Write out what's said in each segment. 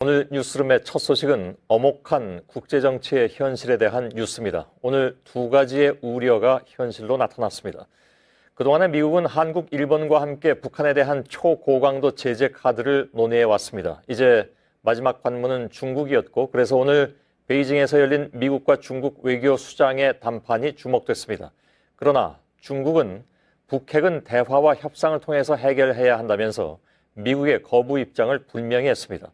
오늘 뉴스룸의 첫 소식은 엄혹한 국제정치의 현실에 대한 뉴스입니다. 오늘 두 가지의 우려가 현실로 나타났습니다. 그동안에 미국은 한국, 일본과 함께 북한에 대한 초고강도 제재 카드를 논의해 왔습니다. 이제 마지막 관문은 중국이었고, 그래서 오늘 베이징에서 열린 미국과 중국 외교 수장의 담판이 주목됐습니다. 그러나 중국은 북핵은 대화와 협상을 통해서 해결해야 한다면서 미국의 거부 입장을 분명히 했습니다.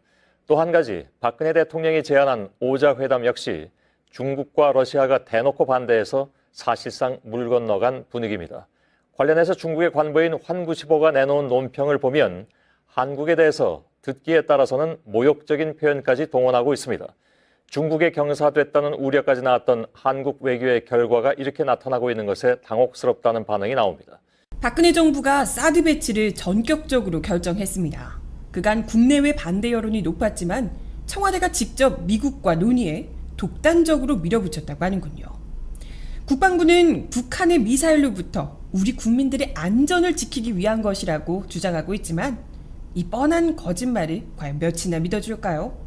또 한 가지, 박근혜 대통령이 제안한 오자회담 역시 중국과 러시아가 대놓고 반대해서 사실상 물 건너간 분위기입니다. 관련해서 중국의 관보인 환구시보가 내놓은 논평을 보면 한국에 대해서 듣기에 따라서는 모욕적인 표현까지 동원하고 있습니다. 중국에 경사됐다는 우려까지 나왔던 한국 외교의 결과가 이렇게 나타나고 있는 것에 당혹스럽다는 반응이 나옵니다. 박근혜 정부가 사드 배치를 전격적으로 결정했습니다. 그간 국내외 반대 여론이 높았지만 청와대가 직접 미국과 논의해 독단적으로 밀어붙였다고 하는군요. 국방부는 북한의 미사일로부터 우리 국민들의 안전을 지키기 위한 것이라고 주장하고 있지만 이 뻔한 거짓말을 과연 몇이나 믿어줄까요?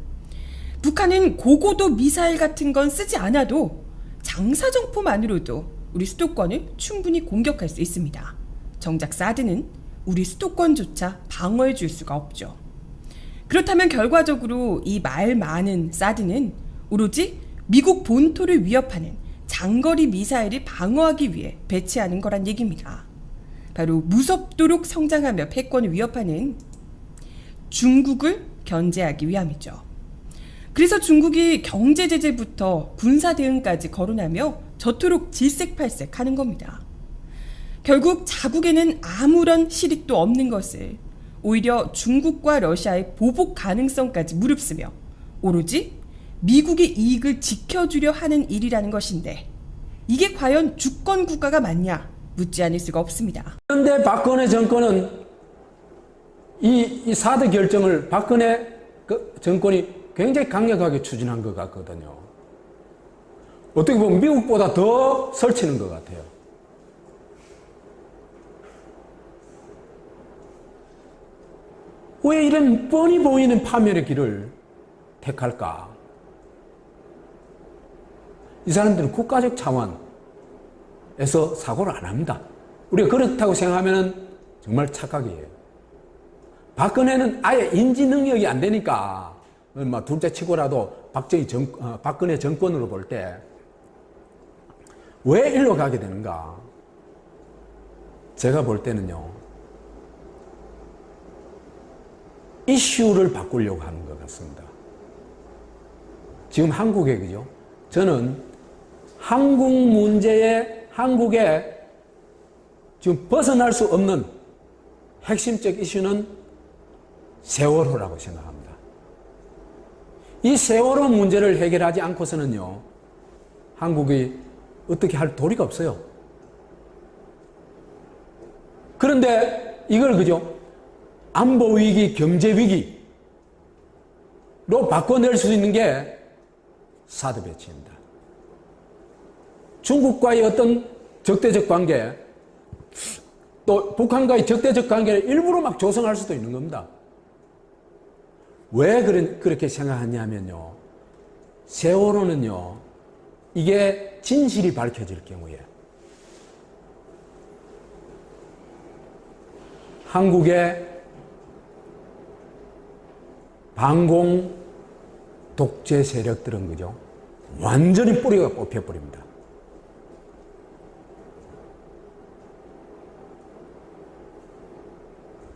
북한은 고고도 미사일 같은 건 쓰지 않아도 장사정포만으로도 우리 수도권을 충분히 공격할 수 있습니다. 정작 사드는 우리 수도권조차 방어해 줄 수가 없죠. 그렇다면 결과적으로 이 말 많은 사드는 오로지 미국 본토를 위협하는 장거리 미사일을 방어하기 위해 배치하는 거란 얘기입니다. 바로 무섭도록 성장하며 패권을 위협하는 중국을 견제하기 위함이죠. 그래서 중국이 경제 제재부터 군사 대응까지 거론하며 저토록 질색팔색하는 겁니다. 결국 자국에는 아무런 실익도 없는 것을 오히려 중국과 러시아의 보복 가능성까지 무릅쓰며 오로지 미국의 이익을 지켜주려 하는 일이라는 것인데 이게 과연 주권 국가가 맞냐 묻지 않을 수가 없습니다. 그런데 박근혜 정권은 이 사드 결정을 박근혜 정권이 굉장히 강력하게 추진한 것 같거든요. 어떻게 보면 미국보다 더 설치는 것 같아요. 왜 이런 뻔히 보이는 파멸의 길을 택할까? 이 사람들은 국가적 차원에서 사고를 안 합니다. 우리가 그렇다고 생각하면 정말 착각이에요. 박근혜는 아예 인지 능력이 안 되니까 둘째 치고라도 박근혜 정권으로 볼 때 왜 일로 가게 되는가? 제가 볼 때는요. 이슈를 바꾸려고 하는 것 같습니다. 지금 한국에 그죠? 저는 한국 문제에 한국에 지금 벗어날 수 없는 핵심적 이슈는 세월호라고 생각합니다. 이 세월호 문제를 해결하지 않고서는요, 한국이 어떻게 할 도리가 없어요. 그런데 이걸 그죠? 안보 위기, 경제 위기로 바꿔낼 수 있는 게 사드 배치입니다. 중국과의 어떤 적대적 관계, 또 북한과의 적대적 관계를 일부러 막 조성할 수도 있는 겁니다. 왜 그렇게 생각하냐면요. 세월호는요, 이게 진실이 밝혀질 경우에 한국의 반공 독재 세력들은 그죠? 완전히 뿌리가 뽑혀버립니다.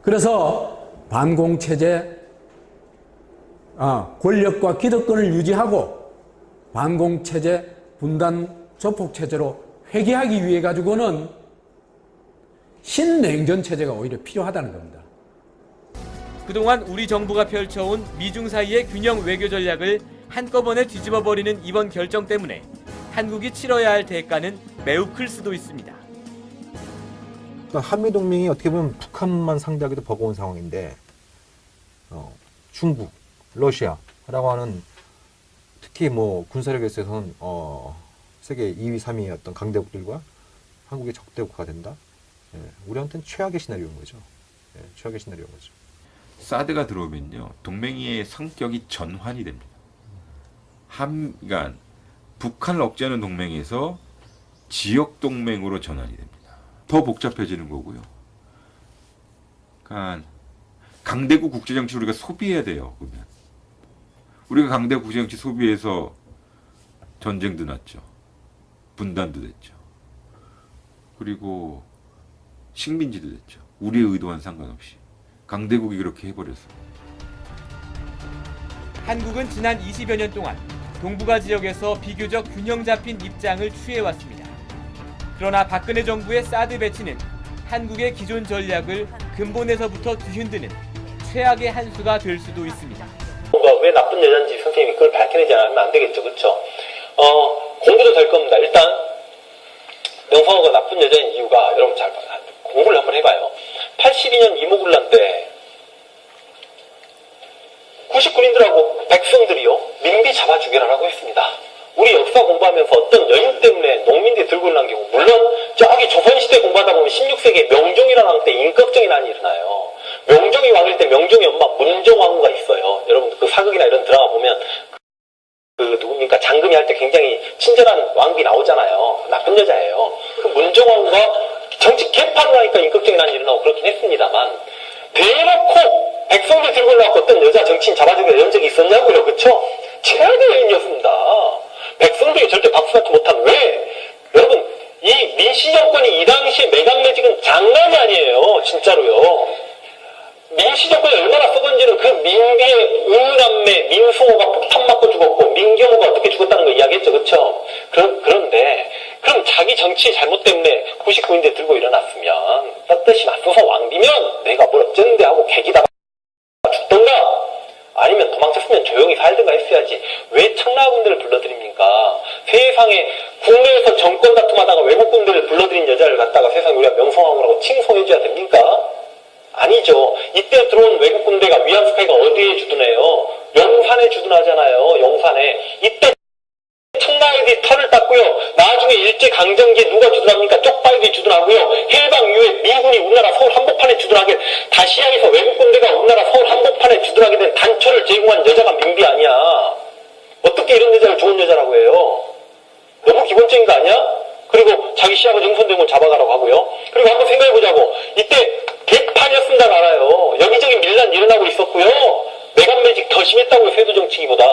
그래서 반공체제, 권력과 기득권을 유지하고 반공체제, 분단 조폭체제로 회귀하기 위해 가지고는 신냉전체제가 오히려 필요하다는 겁니다. 그동안 우리 정부가 펼쳐온 미중 사이의 균형 외교 전략을 한꺼번에 뒤집어버리는 이번 결정 때문에 한국이 치러야 할 대가는 매우 클 수도 있습니다. 한미동맹이 어떻게 보면 북한만 상대하기도 버거운 상황인데 중국, 러시아라고 하는 특히 군사력에 있어서는 세계 2위, 3위의 어떤 강대국들과 한국의 적대국가가 된다. 우리한테는 최악의 시나리오인 거죠. 최악의 시나리오인 거죠. 사드가 들어오면요, 동맹의 성격이 전환이 됩니다. 그러니까 북한을 억제하는 동맹에서 지역 동맹으로 전환이 됩니다. 더 복잡해지는 거고요. 그러니까 강대국 국제정치 우리가 소비해야 돼요. 그러면 우리가 강대국 국제정치 소비해서 전쟁도 났죠. 분단도 됐죠. 그리고 식민지도 됐죠. 우리의 의도와는 상관없이 강대국이 그렇게 해버려서. 한국은 지난 20여 년 동안 동북아 지역에서 비교적 균형 잡힌 입장을 취해왔습니다. 그러나 박근혜 정부의 사드 배치는 한국의 기존 전략을 근본에서부터 뒤흔드는 최악의 한 수가 될 수도 있습니다. 왜 나쁜 여자인지 선생님이 그걸 밝혀내지 않으면 안 되겠죠, 그렇죠? 공부도 될 겁니다. 일단 명성황후가 나쁜 여자인 이유가 여러분 잘 공부를 한번 해봐요. 82년 이모군란 때 99인들하고 백성들이요 민비 잡아 죽여라라고 했습니다. 우리 역사 공부하면서 어떤 여인 때문에 농민들이 들고 일어난 경우, 물론 저기 조선시대 공부하다 보면 16세기에 명종이라는 왕 때 인격적인 난이 일어나요. 명종이 왕일 때 명종의 엄마 문종왕후가 있어요. 여러분들 그 사극이나 이런 드라마 보면 그 누굽니까 장금이 할 때 굉장히 친절한 왕비 나오잖아요. 나쁜 여자예요. 그 문종왕후가 정치 개판을 하니까 인격적인 난이 일어나고 그렇긴 했습니다만, 대놓고 백성들 들고 일어나고 어떤 여자 정치인 잡아주고 이런 적이 있었냐고요. 그쵸? 최악의 여인이었습니다. 백성들이 절대 박수받지 못한. 왜? 여러분, 이 민씨 정권이 이 당시에 매각매직은 장난이 아니에요. 진짜로요. 민씨 정권이 얼마나 썩은지는 그 민비의 의남매 민승호가 폭탄 맞고 죽었고 민경호가 어떻게 죽었다는 거 이야기했죠. 그쵸? 그런데 그럼 자기 정치 잘못 때문에 99인대 들고 일어났으면 떳떳이 맞서서 왕비면 내가 뭘 어쩌는데 하고 개기다가 죽던가 아니면 도망쳤으면 조용히 살든가 했어야지. 왜 청라군대를 불러들입니까? 세상에 국내에서 정권 다툼하다가 외국 군대를 불러들인 여자를 갖다가 세상에 우리가 명성황후라고 칭송해줘야 됩니까? 아니죠. 이때 들어온 외국 군대가 위안스카이가 어디에 주둔해요? 영산에 주둔하잖아요. 영산에. 이때 청나라들이 털을 땄고요. 나중에 일제강점기에 누가 주둔합니까? 쪽발들이 주둔하고요. 해방 이후에 미군이 우리나라 서울 한복판에 주둔하게, 다시 향해서 외국 군대가 우리나라 서울 한복판에 주둔하게 된 단초를 제공한 여자가 민비 아니야. 어떻게 이런 여자를 좋은 여자라고 해요? 너무 기본적인 거 아니야? 그리고 자기 시아버지 흥선된 걸 잡아가라고 하고요. 그리고 한번 생각해보자고. 이때 개판이었습니다. 알아요. 여기저기 밀란 일어나고 있었고요. 매각매직 더 심했다고요. 세도 정치기보다.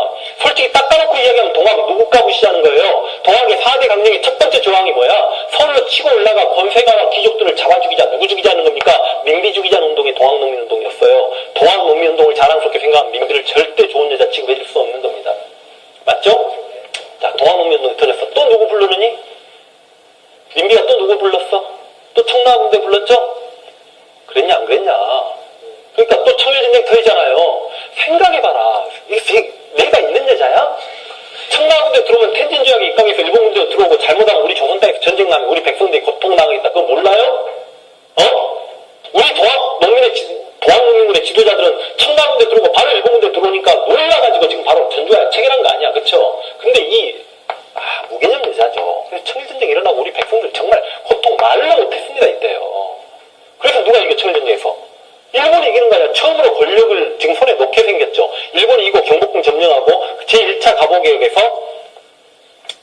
솔직히 딱 까놓고 이야기하면 동학 누구 까부시자는 거예요. 동학의 4대 강령의 첫 번째 조항이 뭐야? 서울로 치고 올라가 권세가와 귀족들을 잡아 죽이자. 누구 죽이자는 겁니까? 민비 죽이자는 운동이 동학농민운동이었어요. 동학농민운동을 자랑스럽게 생각한 민비를 절대 좋은 여자 취급해줄 수 없는 겁니다. 맞죠? 자, 동학농민운동이 터졌어. 또 누구 부르느니? 민비가 또 누구 불렀어? 또 청라군대 불렀죠? 그랬냐 안 그랬냐? 그러니까 또 청일전쟁 터지잖아요. 생각해봐라. 내가 있는 여자야? 청라군대 들어오면 텐진조약에 입각해서 일본 군대로 들어오고 잘못하면 우리 조선 땅에서 전쟁 나면 우리 백성들이 고통당하겠다. 그거 몰라요? 우리 동학농민군의 지도자들은 청라군대 들어오고 바로 일본 군대 들어오니까 놀라가지고 지금 바로 전조약 체결한 거 아니야. 그쵸? 근데 무개념 여자죠. 그래서 청일전쟁 일어나고 우리 백성들 정말 고통 말로 못했습니다. 이때요. 그래서 누가 이겨 청일전쟁에서? 일본이 이기는 거 아니야. 처음으로 권력을 지금 손에 놓게 생겼죠. 일본이 이기고 경복궁 점령하고 제1차 갑오개혁에서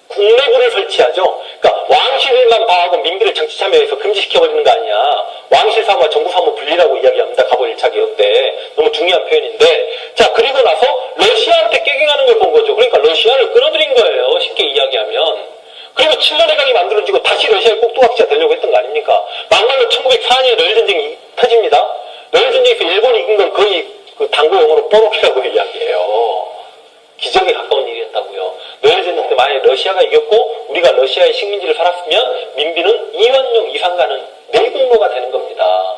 국내부를 설치하죠. 그러니까 왕실만 봐하고 민비를 정치 참여해서 금지시켜버리는 거 아니야. 왕실 사무와 정부 사무 분리라고 이야기합니다. 갑오 1차 개혁 때. 너무 중요한 표현인데. 자, 그리고 나서 러시아한테 깨갱하는 걸 본 거죠. 그러니까 러시아를 끌어들인 거예요. 쉽게 이야기하면. 그리고 7년 해강이 만들어지고 다시 러시아의 꼭두각시가 되려고 했던 거 아닙니까? 막말로 1904년에 러일전쟁이 터집니다. 러일전쟁에서 일본이 이긴 건 거의 그 당구 용어로 뽀록이라고 이야기해요. 기적에 가까운 일이었다고요. 러일전쟁 때 만약에 러시아가 이겼고 우리가 러시아의 식민지를 살았으면 민비는 이완용 이상가는 내국노가 되는 겁니다.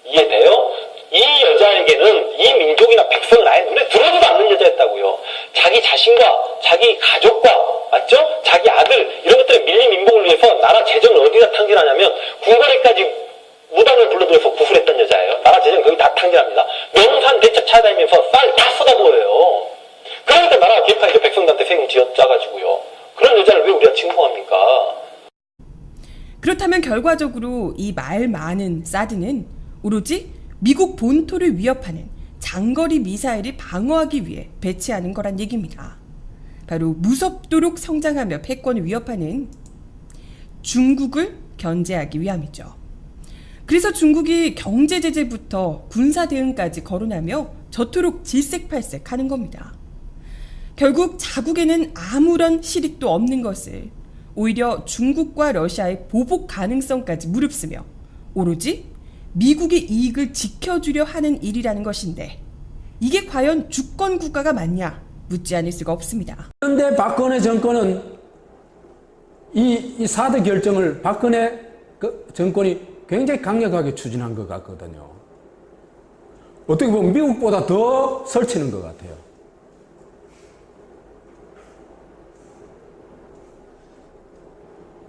이해돼요? 이 여자에게는 이 민족이나 백성은 아예 눈에 들어오지도 않는 여자였다고요. 자기 자신과 자기 가족과, 맞죠? 자기 아들 이런 것들의 밀림 민복을 위해서 나라 재정을 어디다 탕진하냐면 궁궐에까지 무당을 불러들여서 구술했던 여자예요. 나라 재정 거기 다 탕진합니다. 명산 대첩 찾아다니면서 쌀 다 쏟아부어요. 그러니까 나라가 개판이죠. 백성들한테 세금 쥐어짜가지고요. 그런 여자를 왜 우리가 칭송합니까? 그렇다면 결과적으로 이 말 많은 사드는 오로지 미국 본토를 위협하는 장거리 미사일을 방어하기 위해 배치하는 거란 얘기입니다. 바로 무섭도록 성장하며 패권을 위협하는 중국을 견제하기 위함이죠. 그래서 중국이 경제 제재부터 군사 대응까지 거론하며 저토록 질색팔색하는 겁니다. 결국 자국에는 아무런 실익도 없는 것을 오히려 중국과 러시아의 보복 가능성까지 무릅쓰며 오로지 미국의 이익을 지켜주려 하는 일이라는 것인데 이게 과연 주권 국가가 맞냐 묻지 않을 수가 없습니다. 그런데 박근혜 정권은 이 사드 결정을 박근혜 정권이 굉장히 강력하게 추진한 것 같거든요. 어떻게 보면 미국보다 더 설치는 것 같아요.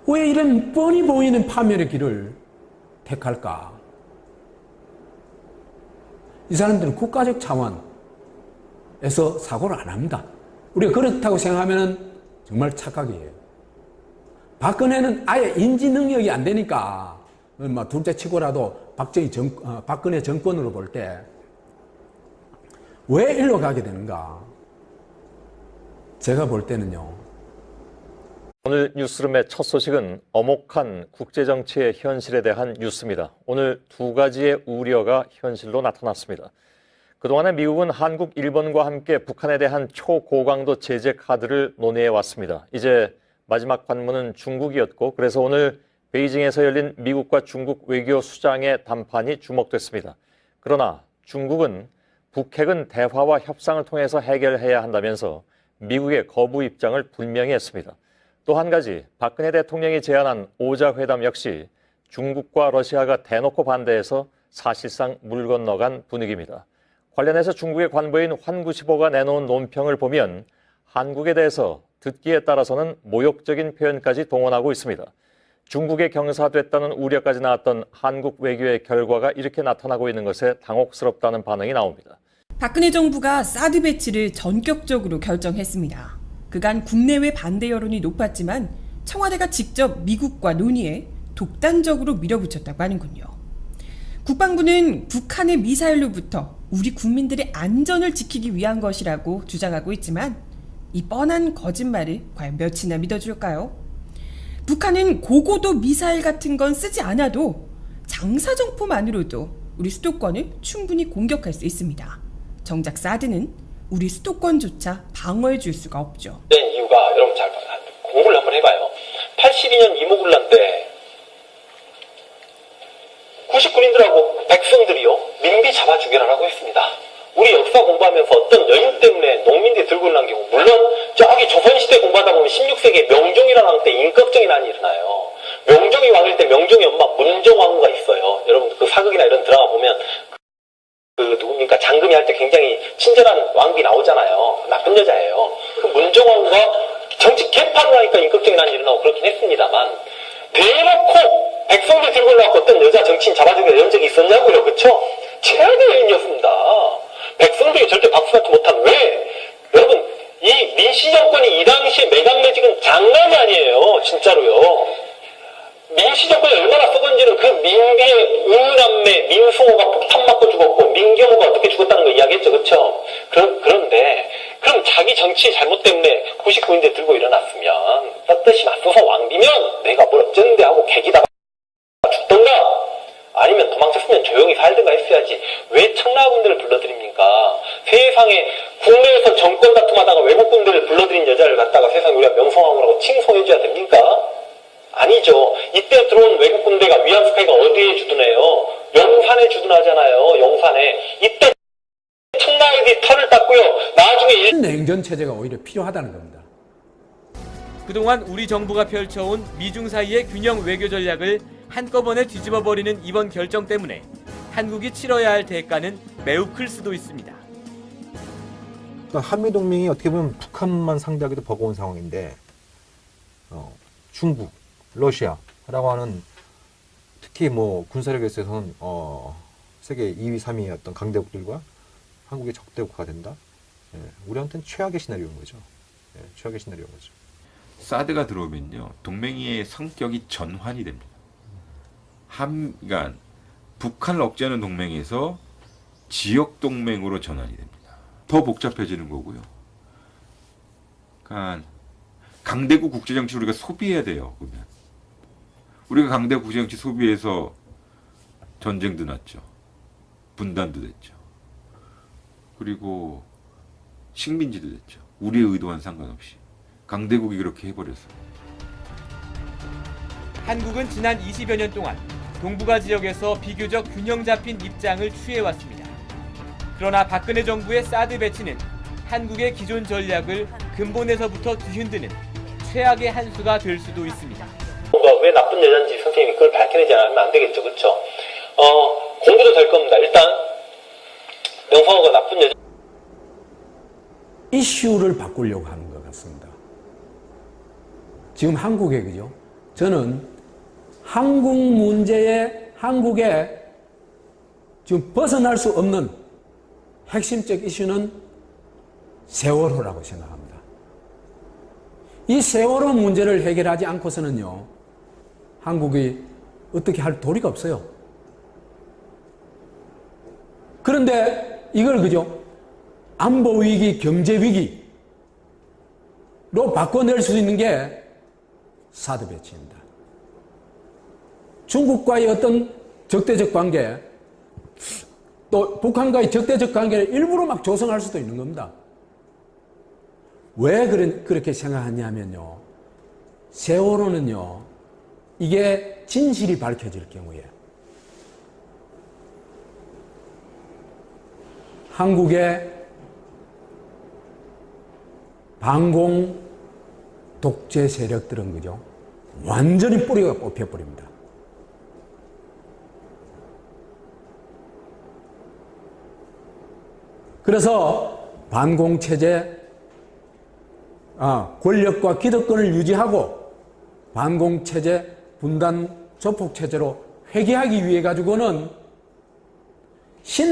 왜 이런 뻔히 보이는 파멸의 길을 택할까? 이 사람들은 국가적 차원에서 사고를 안 합니다. 우리가 그렇다고 생각하면 정말 착각이에요. 박근혜는 아예 인지 능력이 안 되니까 둘째 치고라도 박근혜 정권으로 볼 때 왜 일로 가게 되는가? 제가 볼 때는요. 오늘 뉴스룸의 첫 소식은 엄혹한 국제정치의 현실에 대한 뉴스입니다. 오늘 두 가지의 우려가 현실로 나타났습니다. 그동안에 미국은 한국, 일본과 함께 북한에 대한 초고강도 제재 카드를 논의해 왔습니다. 이제 마지막 관문은 중국이었고 그래서 오늘 베이징에서 열린 미국과 중국 외교 수장의 담판이 주목됐습니다. 그러나 중국은 북핵은 대화와 협상을 통해서 해결해야 한다면서 미국의 거부 입장을 분명히 했습니다. 또 한 가지 박근혜 대통령이 제안한 오자회담 역시 중국과 러시아가 대놓고 반대해서 사실상 물 건너간 분위기입니다. 관련해서 중국의 관보인 환구시보가 내놓은 논평을 보면 한국에 대해서 듣기에 따라서는 모욕적인 표현까지 동원하고 있습니다. 중국에 경사됐다는 우려까지 나왔던 한국 외교의 결과가 이렇게 나타나고 있는 것에 당혹스럽다는 반응이 나옵니다. 박근혜 정부가 사드 배치를 전격적으로 결정했습니다. 그간 국내외 반대 여론이 높았지만 청와대가 직접 미국과 논의에 독단적으로 밀어붙였다고 하는군요. 국방부는 북한의 미사일로부터 우리 국민들의 안전을 지키기 위한 것이라고 주장하고 있지만 이 뻔한 거짓말을 과연 몇이나 믿어줄까요? 북한은 고고도 미사일 같은 건 쓰지 않아도 장사정포만으로도 우리 수도권을 충분히 공격할 수 있습니다. 정작 사드는 우리 수도권조차 방어해 줄 수가 없죠. 된 이유가 여러분 잘 공부를 한번 해봐요. 82년 이모군란 때 99인들하고 백성들이요 민비 잡아 죽여라라고 했습니다. 우리 역사 공부하면서 어떤 연유 때문에 농민들이 들고 일어난 경우 물론 저기 조선시대 공부하다 보면 16세기에 명종이라는 왕 때 인격적인 난이 일어나요. 명종이 왕일 때 명종의 엄마 문종왕후가 있어요. 여러분 그 사극이나 이런 드라마 보면 그 누굽니까 장금이 할 때 굉장히 친절한 왕비 나오잖아요. 나쁜 여자예요. 그 문종왕후가 정치 개판을 하니까 인격적인 난이 일어나고 그렇긴 했습니다만 대놓고 백성들 들고 올라왔고 어떤 여자 정치인 잡아주기로 이런 적이 있었냐고요. 그쵸? 최악의 여인이었습니다. 백성들이 절대 박수받지 못한 왜? 여러분 이 민씨 정권이 이 당시에 매각매직은 장난이 아니에요. 진짜로요. 민씨 정권이 얼마나 썩은지는 그 민비의 은남매 민승호가 폭탄 맞고 죽었고 민경호가 어떻게 죽었다는 거 이야기했죠. 그쵸? 그런데 그럼 자기 정치 잘못 때문에 99인대 들고 일어났으면 떳떳이 맞서서 왕비면 내가 뭘 어쩌는데 하고 개기다가 죽던가 아니면 도망쳤으면 조용히 살든가 했어야지 왜 청라군대를 불러들입니까? 세상에 국내에서 정권 다툼하다가 외국 군대를 불러들인 여자를 갖다가 세상에 우리가 명성황후라고 칭송해줘야 됩니까? 아니죠. 이때 들어온 외국 군대가 위안 스카이가 어디에 주둔해요? 영산에 주둔하잖아요. 영산에. 이때 청라애들이 털을 닦고요. 나중에 냉전 체제가 오히려 필요하다는 겁니다. 그동안 우리 정부가 펼쳐온 미중 사이의 균형 외교 전략을 한꺼번에 뒤집어버리는 이번 결정 때문에 한국이 치러야 할 대가는 매우 클 수도 있습니다. 한미 동맹이 어떻게 보면 북한만 상대하기도 버거운 상황인데 중국, 러시아라고 하는 특히 뭐 군사력에 있어서는 세계 2위, 3위의 어떤 강대국들과 한국의 적대국가 된다. 예, 우리한테는 최악의 시나리오인 거죠. 예, 최악의 시나리오인 거죠. 사드가 들어오면요 동맹의 성격이 전환이 됩니다. 그러니까 북한을 억제하는 동맹에서 지역 동맹으로 전환이 됩니다. 더 복잡해지는 거고요. 그러니까 강대국 국제정치 우리가 소비해야 돼요. 그러면 우리가 강대국 국제정치 소비해서 전쟁도 났죠. 분단도 됐죠. 그리고 식민지도 됐죠. 우리의 의도와는 상관없이 강대국이 그렇게 해버려서. 한국은 지난 20여 년 동안 동북아 지역에서 비교적 균형 잡힌 입장을 취해왔습니다. 그러나 박근혜 정부의 사드 배치는 한국의 기존 전략을 근본에서부터 뒤흔드는 최악의 한 수가 될 수도 있습니다. 왜 나쁜 여자인지 선생님이 그걸 밝혀내지 않으면 안 되겠죠, 그렇죠? 공개도 될 겁니다. 일단 명성호가 나쁜 여자. 이슈를 바꾸려고 하는 것 같습니다. 지금 한국에 그죠? 저는 한국 문제에 한국에 지금 벗어날 수 없는 핵심적 이슈는 세월호라고 생각합니다. 이 세월호 문제를 해결하지 않고서는요, 한국이 어떻게 할 도리가 없어요. 그런데 이걸 그죠? 안보 위기, 경제 위기로 바꿔낼 수 있는 게 사드 배치입니다. 중국과의 어떤 적대적 관계, 또 북한과의 적대적 관계를 일부러 막 조성할 수도 있는 겁니다. 왜 그렇게 생각하냐면요, 세월호는요, 이게 진실이 밝혀질 경우에 한국의 반공 독재 세력들은 그죠? 완전히 뿌리가 뽑혀버립니다. 그래서 반공체제, 권력과 기득권을 유지하고 반공체제, 분단 조폭체제로 회귀하기 위해 가지고는